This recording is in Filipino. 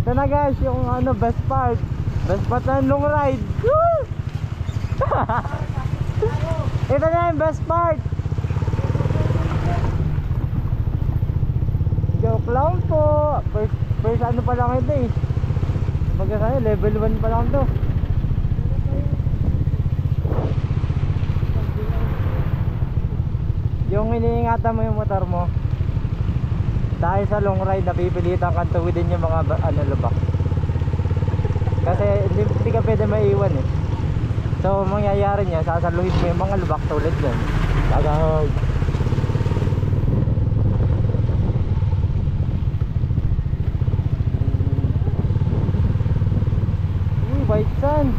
Ito na guys, yung ano, best part. Best part ng long ride. Woo! Ito na yung best part. Joke lang po. First ano pa lang ito eh. Magkasaya, level 1 pa lang to. Yung iniingatan mo yung motor mo, dahil sa long ride napipilitan kang tuwidin yung mga ano, lubak. Kasi hindi ka pwede maiwan eh. So mangyayari niya, sasaluhin mo yung mga lubak tulad yan. Tagahog. Uy, white sand.